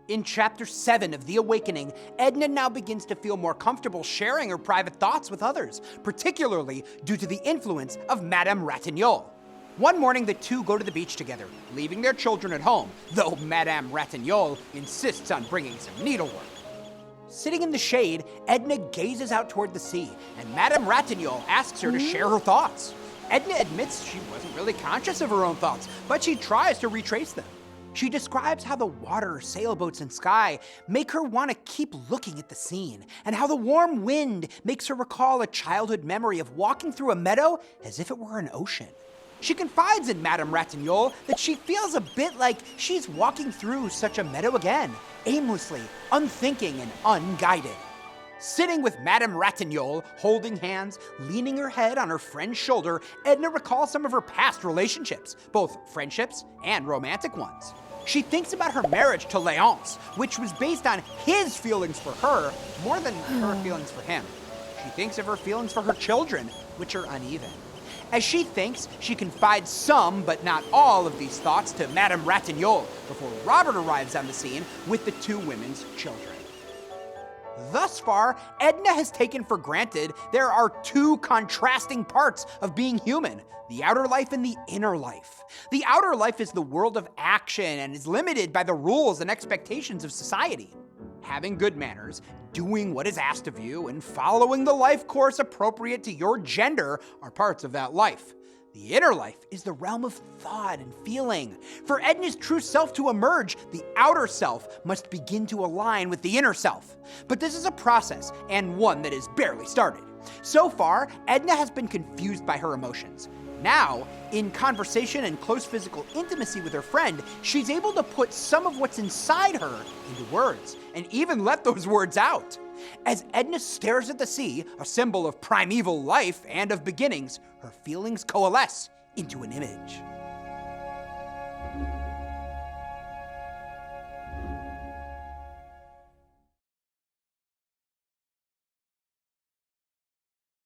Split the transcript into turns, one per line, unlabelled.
In Chapter 7 of The Awakening, Edna now begins to feel more comfortable sharing her private thoughts with others, particularly due to the influence of Madame Ratignolle. One morning, the two go to the beach together, leaving their children at home, though Madame Ratignolle insists on bringing some needlework. Sitting in the shade, Edna gazes out toward the sea, and Madame Ratignolle asks her to share her thoughts. Edna admits she wasn't really conscious of her own thoughts, but she tries to retrace them. She describes how the water, sailboats, and sky make her want to keep looking at the scene, and how the warm wind makes her recall a childhood memory of walking through a meadow as if it were an ocean. She confides in Madame Ratignolle that she feels a bit like she's walking through such a meadow again, aimlessly, unthinking, and unguided. Sitting with Madame Ratignolle, holding hands, leaning her head on her friend's shoulder, Edna recalls some of her past relationships, both friendships and romantic ones. She thinks about her marriage to Léonce, which was based on his feelings for her more than her feelings for him. She thinks of her feelings for her children, which are uneven. As she thinks, she confides some, but not all, of these thoughts to Madame Ratignolle before Robert arrives on the scene with the two women's children. Thus far, Edna has taken for granted there are two contrasting parts of being human, the outer life and the inner life. The outer life is the world of action and is limited by the rules and expectations of society. Having good manners, doing what is asked of you, and following the life course appropriate to your gender are parts of that life. The inner life is the realm of thought and feeling. For Edna's true self to emerge, the outer self must begin to align with the inner self. But this is a process, and one that is barely started. So far, Edna has been confused by her emotions. Now, in conversation and close physical intimacy with her friend, she's able to put some of what's inside her into words, and even let those words out. As Edna stares at the sea, a symbol of primeval life and of beginnings, her feelings coalesce into an image.